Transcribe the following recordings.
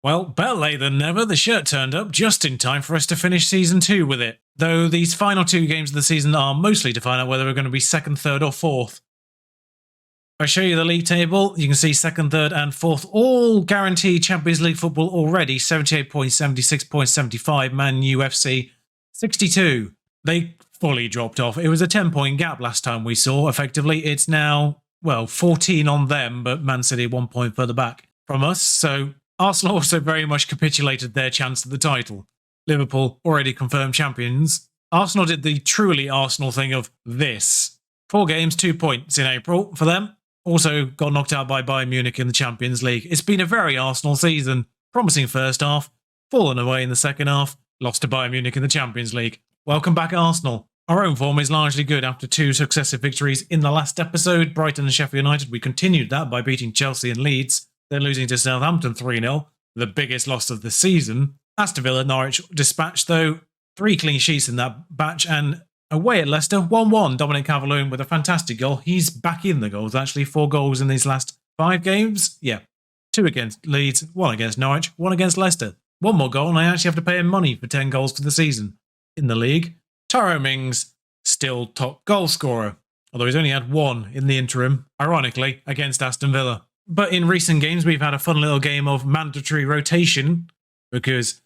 Well, better late than never, the shirt turned up just in time for us to finish Season 2 with it. Though these final 2 games of the season are mostly to find out whether we're going to be 2nd, 3rd or 4th. If I show you the league table, you can see 2nd, 3rd and 4th all guaranteed Champions League football already. 78 points, 76 points, 75, Man U FC 62. They fully dropped off. It was a 10-point gap last time we saw, effectively. It's now, well, 14 on them, but Man City 1 point further back from us, so Arsenal also very much capitulated their chance at the title. Liverpool already confirmed champions. Arsenal did the truly Arsenal thing of this. 4 games, 2 points in April for them. Also got knocked out by Bayern Munich in the Champions League. It's been a very Arsenal season. Promising first half, fallen away in the second half, lost to Bayern Munich in the Champions League. Welcome back, Arsenal. Our own form is largely good after 2 successive victories in the last episode. Brighton and Sheffield United, we continued that by beating Chelsea and Leeds. Then losing to Southampton 3-0, the biggest loss of the season. Aston Villa, Norwich dispatched though, 3 clean sheets in that batch, and away at Leicester, 1-1. Dominic Calvert-Lewin with a fantastic goal. He's back in the goals, actually. 4 goals in these last 5 games. Yeah, 2 against Leeds, 1 against Norwich, 1 against Leicester. 1 more goal, and I actually have to pay him money for 10 goals for the season in the league. Tyrone Mings, still top goal scorer, although he's only had 1 in the interim, ironically, against Aston Villa. But in recent games, we've had a fun little game of mandatory rotation because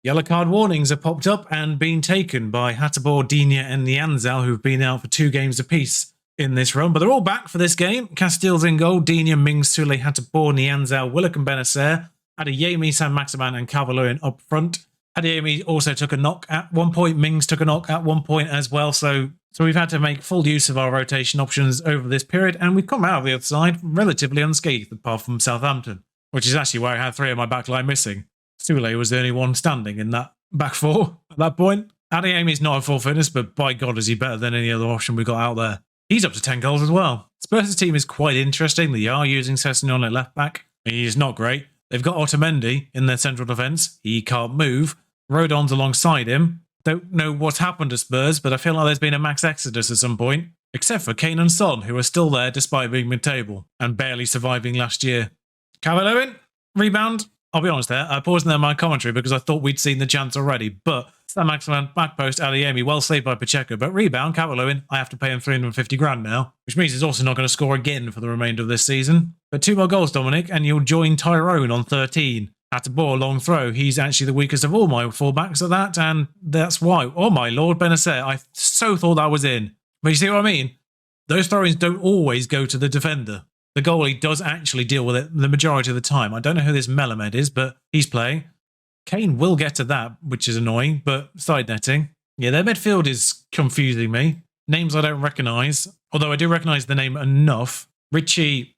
yellow card warnings have popped up and been taken by Hateboer, Digne and Nianzou, who've been out for 2 games apiece in this run. But they're all back for this game. Castile's in goal, Digne, Mings, Sule, Hateboer, Nianzou, Willock and Benacer, Adeyemi, Saint-Maximin and Calvert-Lewin up front. Adeyemi also took a knock at one point. Mings took a knock at one point as well. So we've had to make full use of our rotation options over this period, and we've come out of the other side relatively unscathed, apart from Southampton, which is actually where I had 3 of my backline missing. Sule was the only one standing in that back 4 at that point. Adeyemi's not at full fitness, but by God is he better than any other option we got out there. He's up to 10 goals as well. Spurs' team is quite interesting. They are using Sessegnon at left back. He's not great. They've got Otamendi in their central defence. He can't move. Rodon's alongside him. Don't know what's happened to Spurs, but I feel like there's been a max exodus at some point. Except for Kane and Son, who are still there despite being mid-table and barely surviving last year. Calvert-Lewin, rebound. I'll be honest there, I paused there in my commentary because I thought we'd seen the chance already, but Saint-Maximin, back post, Adeyemi, well saved by Pacheco, but rebound, Calvert-Lewin, I have to pay him 350 grand now, which means he's also not going to score again for the remainder of this season. But 2 more goals, Dominic, and you'll join Tyrone on 13. Hateboer, long throw. He's actually the weakest of all my fullbacks at that, and that's why. Oh my lord, Benacer, I so thought that was in. But you see what I mean? Those throw-ins don't always go to the defender. The goalie does actually deal with it the majority of the time. I don't know who this Melamed is, but he's playing. Kane will get to that, which is annoying, but side netting. Yeah, their midfield is confusing me. Names I don't recognise, although I do recognise the name enough. Richie,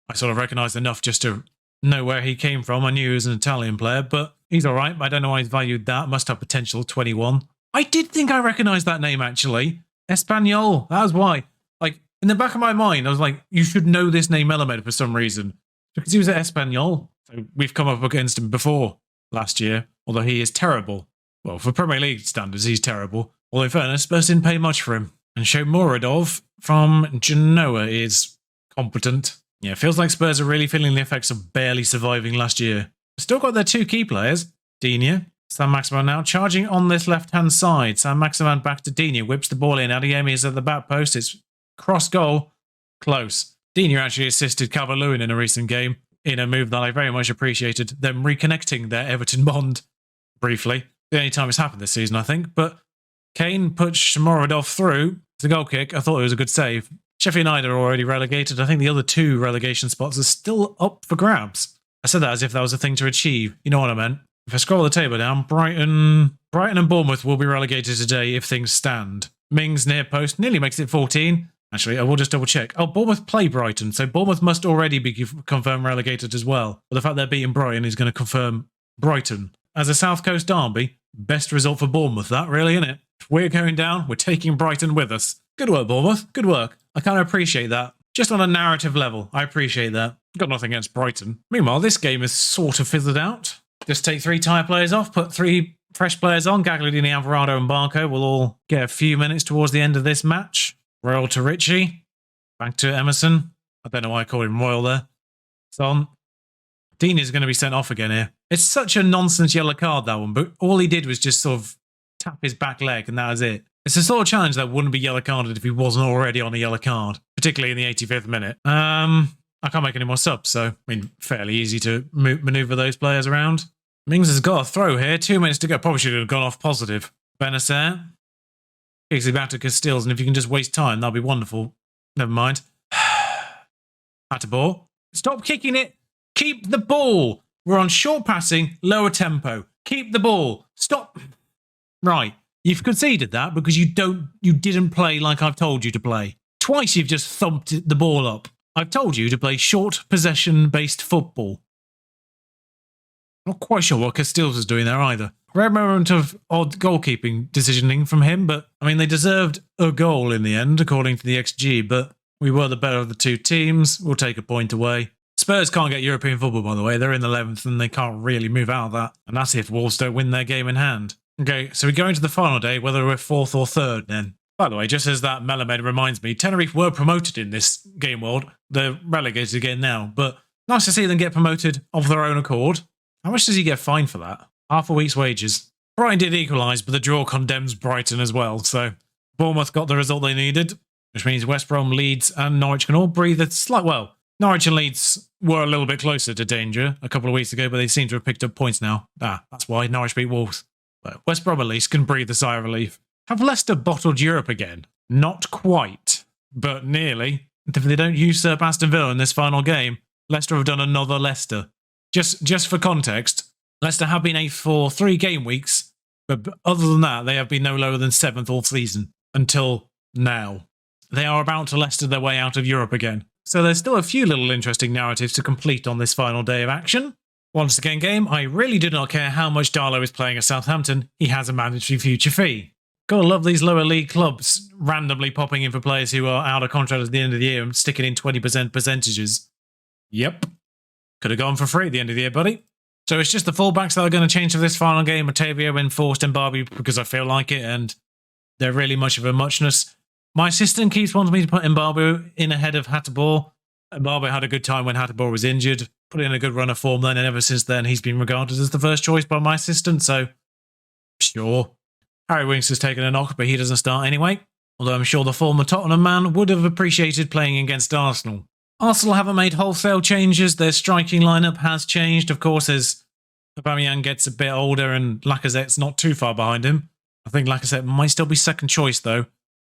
I sort of recognise enough just to know where he came from. I knew he was an Italian player, but he's all right. I don't know why he's valued that. Must have potential, 21. I did think I recognised that name, actually. Espanyol, that was why. Like, in the back of my mind, I was like, you should know this name Melamed for some reason. Because he was at Espanyol. So we've come up against him before last year, although he is terrible. Well, for Premier League standards, he's terrible. Although in fairness, Spurs didn't pay much for him. And Shomurodov from Genoa is competent. Yeah, it feels like Spurs are really feeling the effects of barely surviving last year. Still got their 2 key players, Digne. Saint-Maximin now charging on this left-hand side. Saint-Maximin back to Digne, whips the ball in. Adeyemi is at the back post. It's cross goal. Close. Digne actually assisted Calvert-Lewin in a recent game in a move that I very much appreciated, them reconnecting their Everton bond briefly. The only time it's happened this season, I think. But Kane put Shomurodov through. It's a goal kick. I thought it was a good save. Sheffield United are already relegated. I think the other 2 relegation spots are still up for grabs. I said that as if that was a thing to achieve. You know what I meant. If I scroll the table down, Brighton and Bournemouth will be relegated today if things stand. Mings near post nearly makes it 14. Actually, I will just double check. Oh, Bournemouth play Brighton, so Bournemouth must already be confirmed relegated as well. But the fact they're beating Brighton is going to confirm Brighton. As a South Coast derby, best result for Bournemouth, that really, isn't it? If we're going down, we're taking Brighton with us. Good work, Bournemouth. Good work. I kind of appreciate that. Just on a narrative level, I appreciate that. Got nothing against Brighton. Meanwhile, this game is sort of fizzled out. Just take 3 tired players off, put 3 fresh players on. Gagliardini, Alvarado and Barco will all get a few minutes towards the end of this match. Royal to Richie. Back to Emerson. I don't know why I called him Royal there. Son. Dean is going to be sent off again here. It's such a nonsense yellow card, that one, but all he did was just sort of tap his back leg and that was it. It's a sort of challenge that wouldn't be yellow carded if he wasn't already on a yellow card, particularly in the 85th minute. I can't make any more subs, so, I mean, fairly easy to maneuver those players around. Mings has got a throw here, 2 minutes to go. Probably should have gone off positive. Benacer kicks it back to Castells, and if you can just waste time, that'll be wonderful. Never mind. Attabor. Stop kicking it. Keep the ball. We're on short passing, lower tempo. Keep the ball. Stop. Right. You've conceded that because you didn't play like I've told you to play. Twice you've just thumped the ball up. I've told you to play short possession-based football. Not quite sure what Castells was doing there either. Rare moment of odd goalkeeping decisioning from him, but, I mean, they deserved a goal in the end, according to the XG, but we were the better of the two teams. We'll take a point away. Spurs can't get European football, by the way. They're in 11th and they can't really move out of that. And that's if Wolves don't win their game in hand. Okay, so we go into the final day, whether we're 4th or 3rd then. By the way, just as that Melamed reminds me, Tenerife were promoted in this game world. They're relegated again now, but nice to see them get promoted of their own accord. How much does he get fined for that? Half a week's wages. Brighton did equalise, but the draw condemns Brighton as well, so Bournemouth got the result they needed, which means West Brom, Leeds and Norwich can all breathe a slight... Well, Norwich and Leeds were a little bit closer to danger a couple of weeks ago, but they seem to have picked up points now. That's why Norwich beat Wolves. But West Brom at least can breathe a sigh of relief. Have Leicester bottled Europe again? Not quite, but nearly. If they don't usurp Aston Villa in this final game, Leicester have done another Leicester. Just for context, Leicester have been 8th for 3 game weeks, but other than that, they have been no lower than 7th all season, until now. They are about to Leicester their way out of Europe again. So there's still a few little interesting narratives to complete on this final day of action. Once again game, I really do not care how much Darlow is playing at Southampton, he has a mandatory future fee. Gotta love these lower league clubs randomly popping in for players who are out of contract at the end of the year and sticking in 20% percentages. Yep. Could have gone for free at the end of the year, buddy. So it's just the fullbacks that are going to change for this final game. Otavio enforced Mbabu because I feel like it, and they're really much of a muchness. My assistant keeps wanting me to put Mbabu in ahead of Attabor. Mbabu had a good time when Attabor was injured, put in a good run of form then, and ever since then he's been regarded as the first choice by my assistant, so sure. Harry Winks has taken a knock, but he doesn't start anyway. Although I'm sure the former Tottenham man would have appreciated playing against Arsenal. Arsenal haven't made wholesale changes. Their striking lineup has changed, of course, as Aubameyang gets a bit older and Lacazette's not too far behind him. I think Lacazette might still be second choice, though.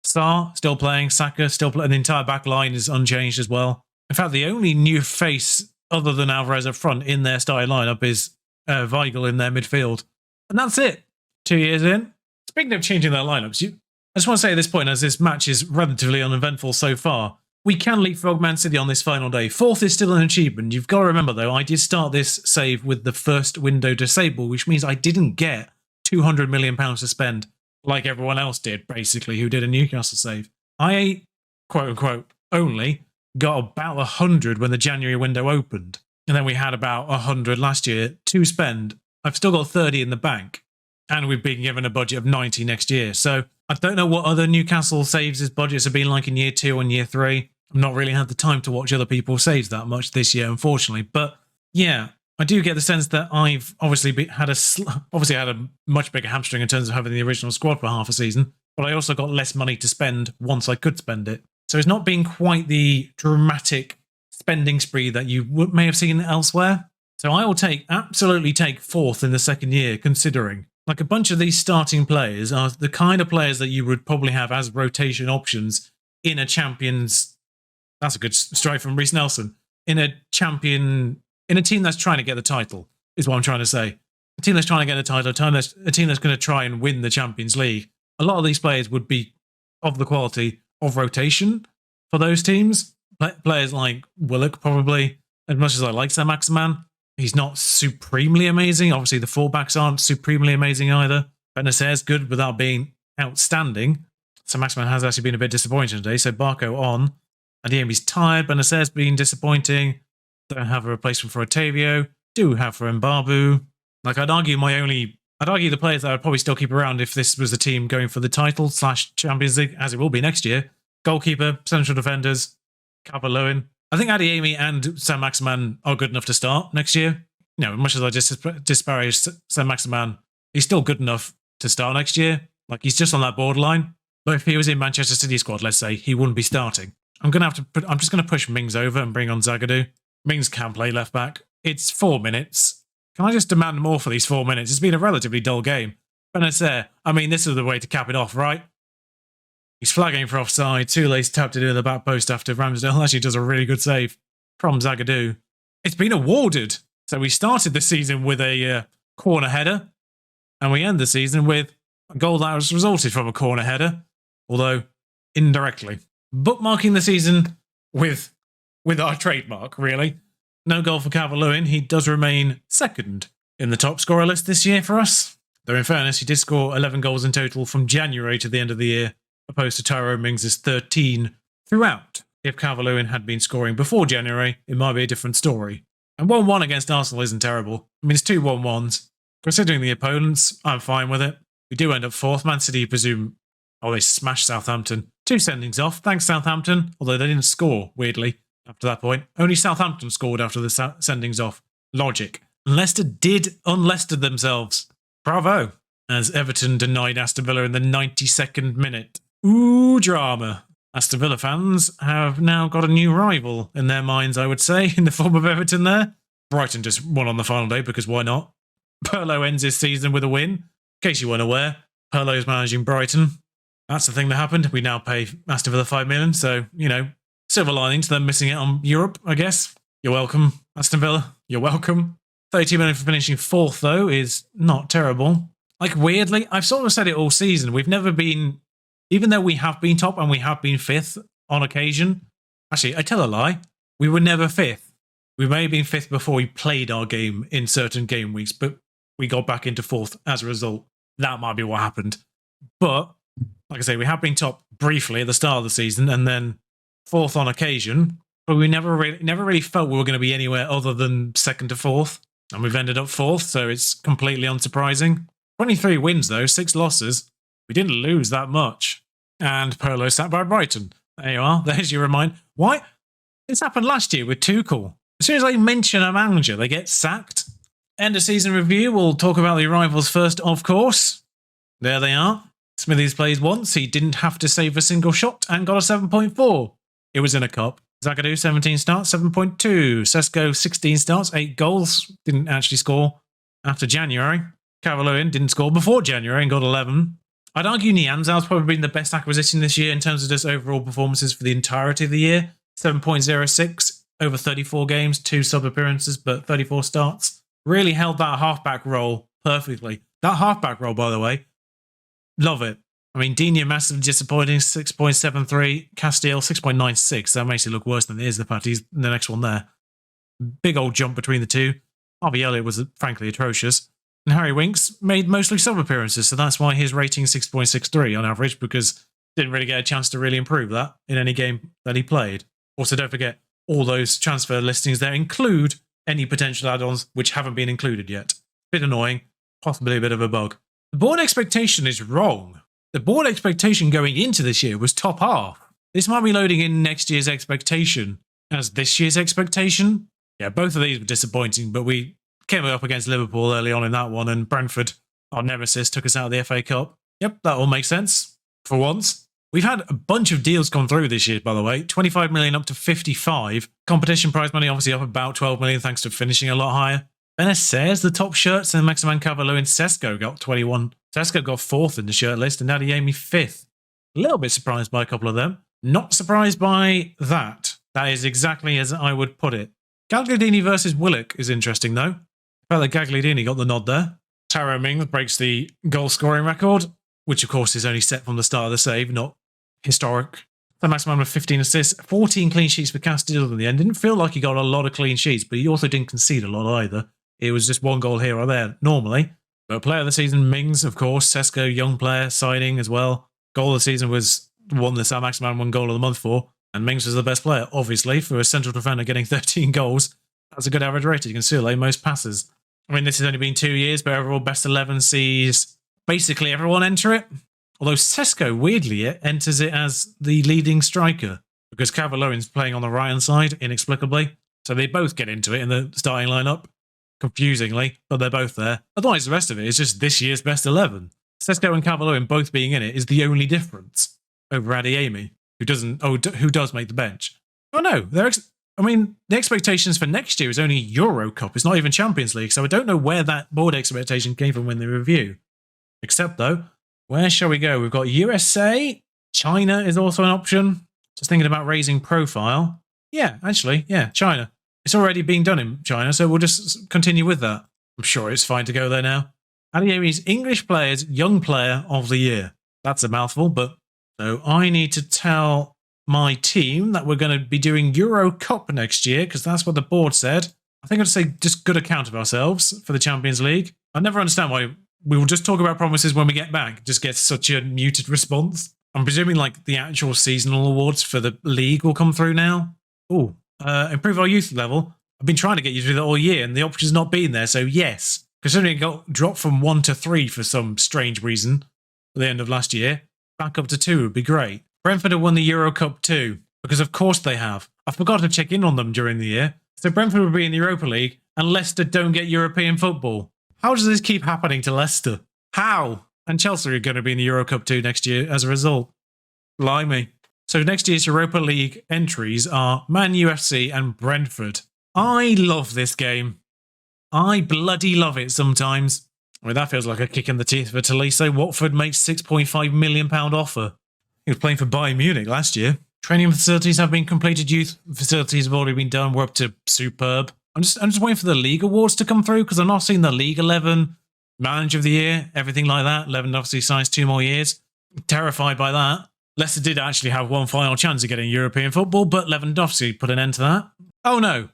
Sarr still playing, Saka still playing. The entire back line is unchanged as well. In fact, the only new face other than Alvarez up front in their starting lineup is Weigl in their midfield. And that's it. 2 years in. Speaking of changing their lineups, I just want to say at this point, as this match is relatively uneventful so far, we can leapfrog Man City on this final day. 4th is still an achievement. You've got to remember, though, I did start this save with the first window disabled, which means I didn't get £200 million to spend like everyone else did, basically, who did a Newcastle save. I, quote-unquote, only got about 100 when the January window opened. And then we had about 100 last year to spend. I've still got 30 in the bank. And we've been given a budget of 90 next year. So I don't know what other Newcastle saves' budgets have been like in year 2 and year 3. I've not really had the time to watch other people's saves that much this year, unfortunately. But yeah, I do get the sense that I've obviously had a much bigger hamstring in terms of having the original squad for half a season. But I also got less money to spend once I could spend it. So it's not been quite the dramatic spending spree that you may have seen elsewhere. So I will absolutely take 4th in the second year, considering. Like, a bunch of these starting players are the kind of players that you would probably have as rotation options in a Champions... That's a good strike from Reece Nelson. In a team that's trying to get the title, is what I'm trying to say. A team that's trying to get the title, a team that's going to try and win the Champions League. A lot of these players would be of the quality of rotation for those teams. Players like Willock, probably, as much as I like Saint-Maximin. He's not supremely amazing. Obviously, the fullbacks aren't supremely amazing either. Benacer's good without being outstanding. Saint-Maximin has actually been a bit disappointing today. So Barco on. Adeyemi's tired. Benacer's been disappointing. Don't have a replacement for Otavio. Do have for Mbabu. Like, I'd argue the players that I'd probably still keep around if this was a team going for the title / Champions League, as it will be next year. Goalkeeper, central defenders, Calvert-Lewin. I think Adeyemi and Saint-Maximin are good enough to start next year. much as I just disparage Saint-Maximin, he's still good enough to start next year. Like, he's just on that borderline. But if he was in Manchester City squad, let's say, he wouldn't be starting. I'm just going to push Mings over and bring on Zagadou. Mings can play left back. It's 4 minutes. Can I just demand more for these 4 minutes? It's been a relatively dull game. Benacer, this is the way to cap it off, right? He's flagging for offside. Soule's tapped it in the back post after Ramsdale actually does a really good save from Zagadou. It's been awarded. So we started the season with a corner header, and we end the season with a goal that was resulted from a corner header, although indirectly. Bookmarking the season with our trademark, really. No goal for Calvert-Lewin. He does remain second in the top scorer list this year for us. Though in fairness, he did score 11 goals in total from January to the end of the year, opposed to Tyrone Mings' 13 throughout. If Calvert-Lewin had been scoring before January, it might be a different story. And 1-1 against Arsenal isn't terrible. It's 2 1-1s. Considering the opponents, I'm fine with it. We do end up fourth. Man City, you presume... Oh, they smashed Southampton. 2 sendings off. Thanks, Southampton. Although they didn't score, weirdly, after that point. Only Southampton scored after the sendings off. Logic. Leicester did unleicester themselves. Bravo. As Everton denied Aston Villa in the 92nd minute. Ooh, drama. Aston Villa fans have now got a new rival in their minds, I would say, in the form of Everton there. Brighton just won on the final day, because why not? Pirlo ends his season with a win. In case you weren't aware, Pirlo is managing Brighton. That's the thing that happened. We now pay Aston Villa $5 million, so, silver lining to them missing it on Europe, I guess. You're welcome, Aston Villa. You're welcome. 30 million for finishing fourth, though, is not terrible. Like, weirdly, I've sort of said it all season. We've never been, even though we have been top and we have been fifth on occasion. Actually, I tell a lie. We were never fifth. We may have been fifth before we played our game in certain game weeks, but we got back into fourth as a result. That might be what happened. But, like I say, we have been top briefly at the start of the season and then fourth on occasion, but we never really felt we were going to be anywhere other than second to fourth. And we've ended up fourth, so it's completely unsurprising. 23 wins, though, 6 losses. We didn't lose that much. And Pirlo sat by Brighton. There you are. There's your reminder. Why? This happened last year with Tuchel. As soon as I mention a manager, they get sacked. End of season review. We'll talk about the rivals first, of course. There they are. Smithies plays once. He didn't have to save a single shot and got a 7.4. It was in a cup. Zagadou, 17 starts, 7.2. Sesko, 16 starts, 8 goals. Didn't actually score after January. Calvert-Lewin didn't score before January and got 11. I'd argue Nianzao's probably been the best acquisition this year in terms of just overall performances for the entirety of the year. 7.06 over 34 games, 2 sub-appearances, but 34 starts. Really held that halfback role perfectly. That halfback role, by the way, love it. Digne, massively disappointing, 6.73. Castiel, 6.96. That makes it look worse than it is, the fact he's the next one there. Big old jump between the two. Harvey Elliott was frankly atrocious. And Harry Winks made mostly sub-appearances, so that's why his rating is 6.63 on average, because didn't really get a chance to really improve that in any game that he played. Also, don't forget, all those transfer listings there include any potential add-ons which haven't been included yet. Bit annoying, possibly a bit of a bug. The board expectation is wrong. The board expectation going into this year was top half. This might be loading in next year's expectation as this year's expectation. Yeah, both of these were disappointing, but we came up against Liverpool early on in that one, and Brentford, our nemesis, took us out of the FA Cup. Yep, that all makes sense. For once. We've had a bunch of deals come through this year, by the way. 25 million up to 55. Competition prize money obviously up about 12 million thanks to finishing a lot higher. Benacer's the top shirts, and Maximin Calvert-Lewin and Sesko got 21. Sesko got 4th in the shirt list, and Adeyemi 5th. A little bit surprised by a couple of them. Not surprised by that. That is exactly as I would put it. Gagliardini versus Willock is interesting, though. I felt like Gagliardini got the nod there. Tyrone Mings breaks the goal-scoring record, which, of course, is only set from the start of the save, not historic. The Maximin with 15 assists, 14 clean sheets for Castile in the end. Didn't feel like he got a lot of clean sheets, but he also didn't concede a lot either. It was just 1 goal here or there, normally. But player of the season, Mings, of course. Sesko, young player, signing as well. Goal of the season was the one that Saint-Maximin won goal of the month for. And Mings was the best player, obviously, for a central defender getting 13 goals. That's a good average rating. You can still lay most passes. This has only been 2 years, but overall best 11 sees basically everyone enter it. Although Sesko, weirdly, enters it as the leading striker, because Calvert-Lewin's playing on the right-hand side, inexplicably. So they both get into it in the starting lineup. confusingly, but they're both there. Otherwise, the rest of it is just this year's best 11. Sesko and Cavaloin both being in it is the only difference over Adeyemi, who does make the bench. Oh no, the expectations for next year is only Euro Cup. It's not even Champions League, so I don't know where that board expectation came from when they review. Except though, where shall we go? We've got USA. China is also an option. Just thinking about raising profile. Yeah, actually, China. It's already being done in China, so we'll just continue with that. I'm sure it's fine to go there now. Adeyemi's English Players Young Player of the Year. That's a mouthful, but so I need to tell my team that we're going to be doing Euro Cup next year, because that's what the board said. I think I'd say just good account of ourselves for the Champions League. I never understand why we will just talk about promises when we get back. Just get such a muted response. I'm presuming like the actual seasonal awards for the league will come through now. Oh, improve our youth level. I've been trying to get you through that all year, and the option's not been there, so yes. Considering it got dropped from 1 to 3 for some strange reason at the end of last year, back up to 2 would be great. Brentford have won the Euro Cup too, because of course they have. I forgot to check in on them during the year. So Brentford will be in the Europa League, and Leicester don't get European football. How does this keep happening to Leicester? How? And Chelsea are going to be in the Euro Cup too next year as a result. Blimey. So next year's Europa League entries are Man UFC and Brentford. I love this game. I bloody love it sometimes. I mean, that feels like a kick in the teeth for Tolisso. Watford makes £6.5 million offer. He was playing for Bayern Munich last year. Training facilities have been completed. Youth facilities have already been done. We're up to superb. I'm just waiting for the league awards to come through because I'm not seeing the League 11, Manager of the Year, everything like that. Lewandowski signs 2 more years. Terrified by that. Leicester did actually have one final chance of getting European football, but Lewandowski put an end to that. Oh no.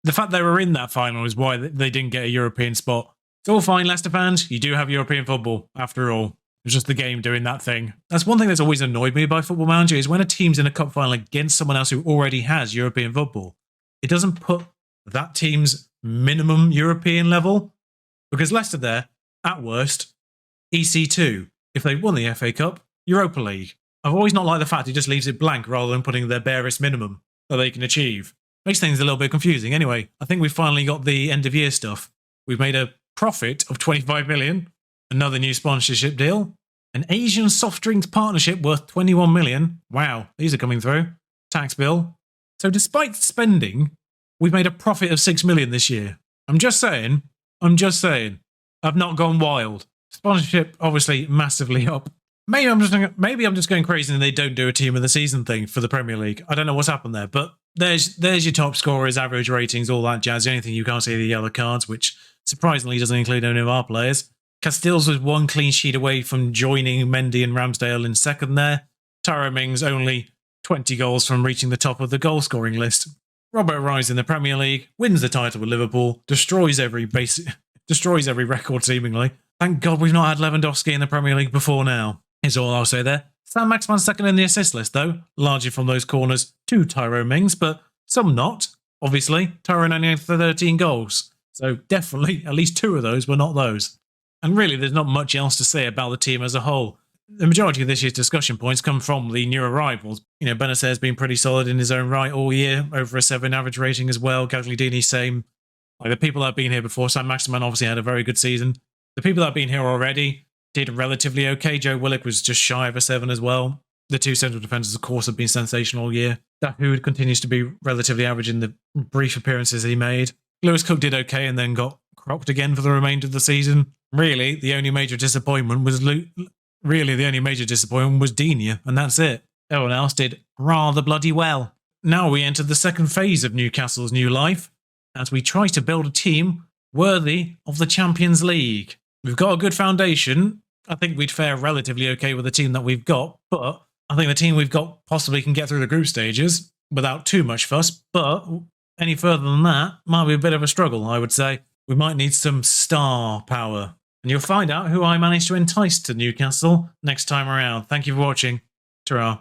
The fact they were in that final is why they didn't get a European spot. It's all fine, Leicester fans. You do have European football, after all. It's just the game doing that thing. That's one thing that's always annoyed me by Football Manager is when a team's in a cup final against someone else who already has European football, it doesn't put that team's minimum European level. Because Leicester there, at worst, EC2. If they won the FA Cup, Europa League. I've always not liked the fact he just leaves it blank rather than putting their barest minimum that they can achieve. Makes things a little bit confusing. Anyway, I think we've finally got the end of year stuff. We've made a profit of 25 million. Another new sponsorship deal. An Asian soft drinks partnership worth 21 million. Wow, these are coming through. Tax bill. So despite spending, we've made a profit of 6 million this year. I'm just saying. I've not gone wild. Sponsorship obviously massively up. Maybe I'm just going crazy and they don't do a team of the season thing for the Premier League. I don't know what's happened there, but there's your top scorers, average ratings, all that jazz. The only thing you can't see are the yellow cards, which surprisingly doesn't include any of our players. Castiles was 1 clean sheet away from joining Mendy and Ramsdale in second there. Tyrone Mings only 20 goals from reaching the top of the goal scoring list. Robert Rice in the Premier League wins the title with Liverpool, destroys every record seemingly. Thank God we've not had Lewandowski in the Premier League before now. Is all I'll say there. Sam Maximan's second in the assist list though, largely from those corners to Tyrone Mings, but some not. Obviously, Tyrone only had 13 goals, so definitely at least 2 of those were not those. And really, there's not much else to say about the team as a whole. The majority of this year's discussion points come from the new arrivals. Benacer's been pretty solid in his own right all year, over a 7 average rating as well. Gagliardini, same. Like the people that have been here before, Sam Maximan obviously had a very good season. The people that have been here already did relatively okay. Joe Willock was just shy of a 7 as well. The 2 central defenders, of course, have been sensational all year. Dahoud continues to be relatively average in the brief appearances he made. Lewis Cook did okay and then got cropped again for the remainder of the season. Really, the only major disappointment was Digne, and that's it. Everyone else did rather bloody well. Now we enter the second phase of Newcastle's new life, as we try to build a team worthy of the Champions League. We've got a good foundation. I think we'd fare relatively okay with the team that we've got, but I think the team we've got possibly can get through the group stages without too much fuss, but any further than that might be a bit of a struggle, I would say. We might need some star power. And you'll find out who I managed to entice to Newcastle next time around. Thank you for watching. Ta-ra.